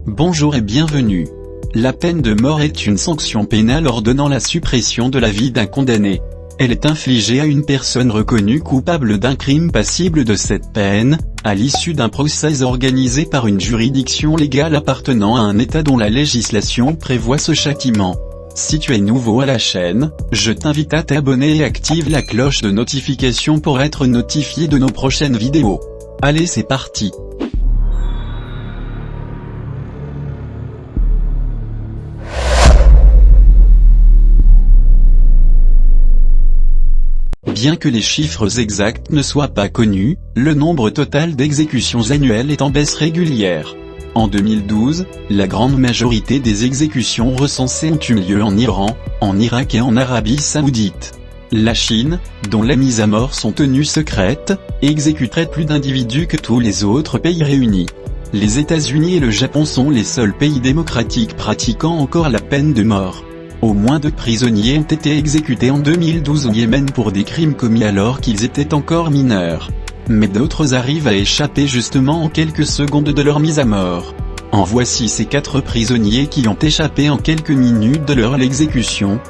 Bonjour et bienvenue. La peine de mort est une sanction pénale ordonnant la suppression de la vie d'un condamné. Elle est infligée à une personne reconnue coupable d'un crime passible de cette peine, à l'issue d'un procès organisé par une juridiction légale appartenant à un État dont la législation prévoit ce châtiment. Si tu es nouveau à la chaîne, je t'invite à t'abonner et active la cloche de notification pour être notifié de nos prochaines vidéos. Allez, c'est parti. Bien que les chiffres exacts ne soient pas connus, le nombre total d'exécutions annuelles est en baisse régulière. En 2012, la grande majorité des exécutions recensées ont eu lieu en Iran, en Irak et en Arabie Saoudite. La Chine, dont les mises à mort sont tenues secrètes, exécuterait plus d'individus que tous les autres pays réunis. Les États-Unis et le Japon sont les seuls pays démocratiques pratiquant encore la peine de mort. Au moins 2 prisonniers ont été exécutés en 2012 au Yémen pour des crimes commis alors qu'ils étaient encore mineurs. Mais d'autres arrivent à échapper justement en quelques secondes de leur mise à mort. En voici ces 4 prisonniers qui ont échappé en quelques minutes de leur exécution.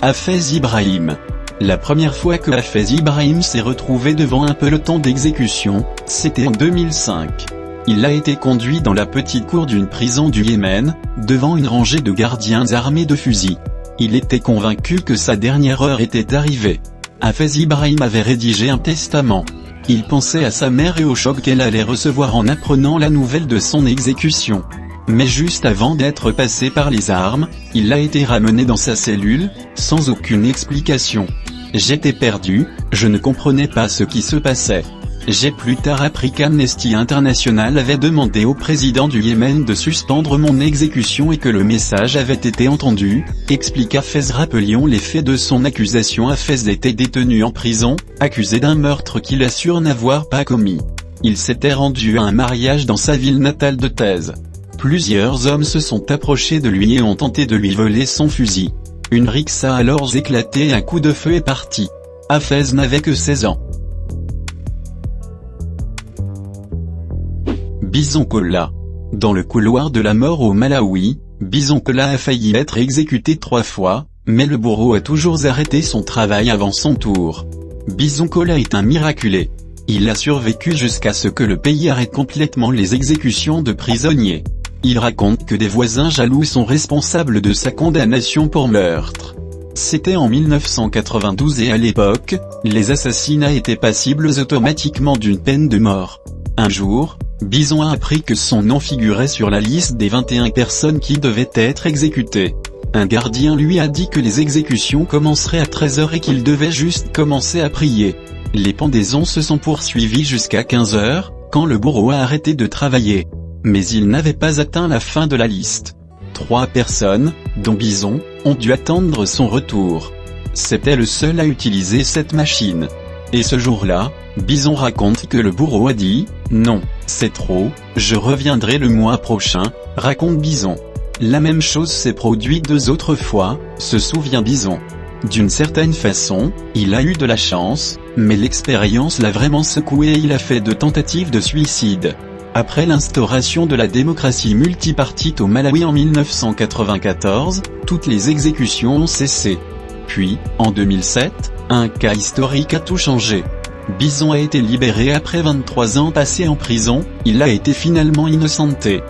Hafez Ibrahim. La première fois que Hafez Ibrahim s'est retrouvé devant un peloton d'exécution, c'était en 2005. Il a été conduit dans la petite cour d'une prison du Yémen, devant une rangée de gardiens armés de fusils. Il était convaincu que sa dernière heure était arrivée. Hafez Ibrahim avait rédigé un testament. Il pensait à sa mère et au choc qu'elle allait recevoir en apprenant la nouvelle de son exécution. Mais juste avant d'être passé par les armes, il a été ramené dans sa cellule, sans aucune explication. J'étais perdu, je ne comprenais pas ce qui se passait. J'ai plus tard appris qu'Amnesty International avait demandé au président du Yémen de suspendre mon exécution et que le message avait été entendu, explique Hafez. Rappelions les faits de son accusation. Hafez était détenu en prison, accusé d'un meurtre qu'il assure n'avoir pas commis. Il s'était rendu à un mariage dans sa ville natale de Thèse. Plusieurs hommes se sont approchés de lui et ont tenté de lui voler son fusil. Une rixe a alors éclaté et un coup de feu est parti. Hafez n'avait que 16 ans. Bison Kola. Dans le couloir de la mort au Malawi, Bison Kola a failli être exécuté 3 fois, mais le bourreau a toujours arrêté son travail avant son tour. Bison Kola est un miraculé. Il a survécu jusqu'à ce que le pays arrête complètement les exécutions de prisonniers. Il raconte que des voisins jaloux sont responsables de sa condamnation pour meurtre. C'était en 1992 et à l'époque, les assassinats étaient passibles automatiquement d'une peine de mort. Un jour, Bison a appris que son nom figurait sur la liste des 21 personnes qui devaient être exécutées. Un gardien lui a dit que les exécutions commenceraient à 13h et qu'il devait juste commencer à prier. Les pendaisons se sont poursuivies jusqu'à 15h, quand le bourreau a arrêté de travailler. Mais il n'avait pas atteint la fin de la liste. 3 personnes, dont Bison, ont dû attendre son retour. C'était le seul à utiliser cette machine. Et ce jour-là, Bison raconte que le bourreau a dit « Non, c'est trop, je reviendrai le mois prochain », raconte Bison. La même chose s'est produite 2 autres fois, se souvient Bison. D'une certaine façon, il a eu de la chance, mais l'expérience l'a vraiment secoué et il a fait 2 tentatives de suicide. Après l'instauration de la démocratie multipartite au Malawi en 1994, toutes les exécutions ont cessé. Puis, en 2007, un cas historique a tout changé. Bison a été libéré après 23 ans passés en prison, il a été finalement innocenté.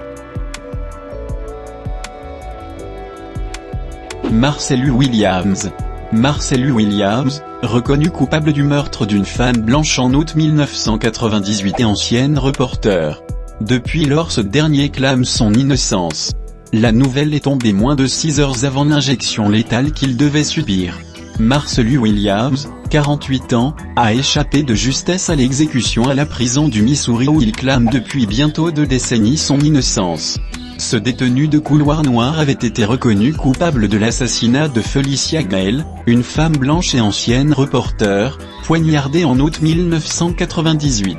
Marcellus Williams. Marcellus Williams, reconnu coupable du meurtre d'une femme blanche en août 1998 et ancienne reporter. Depuis lors ce dernier clame son innocence. La nouvelle est tombée moins de 6 heures avant l'injection létale qu'il devait subir. Marcellus Williams, 48 ans, a échappé de justesse à l'exécution à la prison du Missouri où il clame depuis bientôt 2 décennies son innocence. Ce détenu de couloir noir avait été reconnu coupable de l'assassinat de Felicia Gale, une femme blanche et ancienne reporter, poignardée en août 1998.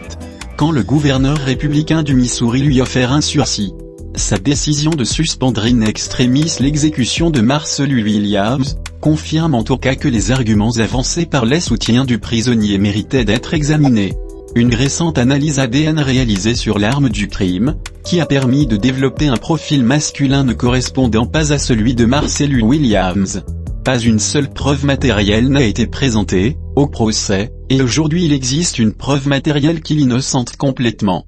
Quand le gouverneur républicain du Missouri lui offert un sursis. Sa décision de suspendre in extremis l'exécution de Marcellus Williams, confirme en tout cas que les arguments avancés par les soutiens du prisonnier méritaient d'être examinés. Une récente analyse ADN réalisée sur l'arme du crime, qui a permis de développer un profil masculin ne correspondant pas à celui de Marcellus Williams. Pas une seule preuve matérielle n'a été présentée au procès, et aujourd'hui il existe une preuve matérielle qui l'innocente complètement.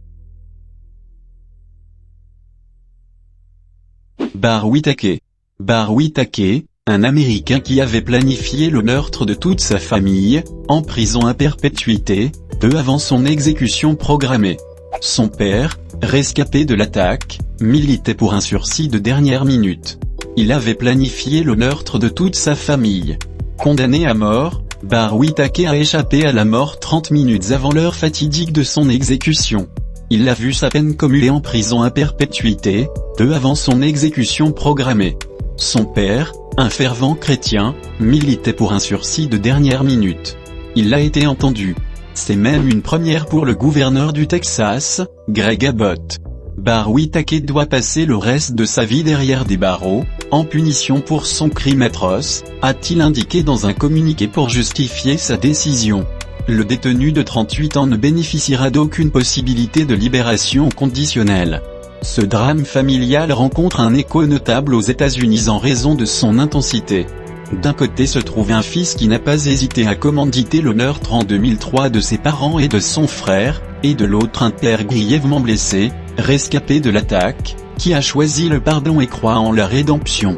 Bar Whittaker. Bar Whittaker, un Américain qui avait planifié le meurtre de toute sa famille, en prison à perpétuité, peu avant son exécution programmée. Son père, rescapé de l'attaque, militait pour un sursis de dernière minute. Il avait planifié le meurtre de toute sa famille. Condamné à mort, Bar Whittaker a échappé à la mort 30 minutes avant l'heure fatidique de son exécution. Il a vu sa peine commutée en prison à perpétuité, peu avant son exécution programmée. Son père, un fervent chrétien, militait pour un sursis de dernière minute. Il a été entendu. C'est même une première pour le gouverneur du Texas, Greg Abbott. Bar Whittaker doit passer le reste de sa vie derrière des barreaux, en punition pour son crime atroce, a-t-il indiqué dans un communiqué pour justifier sa décision. Le détenu de 38 ans ne bénéficiera d'aucune possibilité de libération conditionnelle. Ce drame familial rencontre un écho notable aux États-Unis en raison de son intensité. D'un côté se trouve un fils qui n'a pas hésité à commanditer le meurtre en 2003 de ses parents et de son frère, et de l'autre un père grièvement blessé, rescapé de l'attaque, qui a choisi le pardon et croit en la rédemption.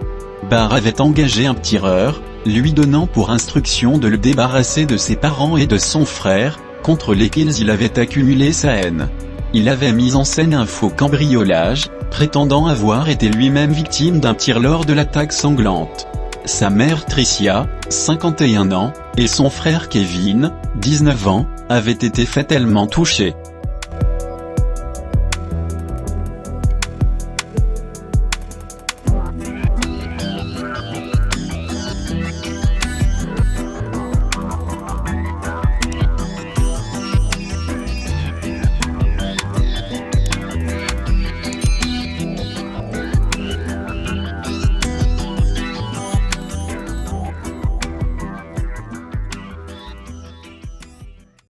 Bar avait engagé un tireur, lui donnant pour instruction de le débarrasser de ses parents et de son frère, contre lesquels il avait accumulé sa haine. Il avait mis en scène un faux cambriolage, prétendant avoir été lui-même victime d'un tir lors de l'attaque sanglante. Sa mère Tricia, 51 ans, et son frère Kevin, 19 ans, avaient été fatalement touchés.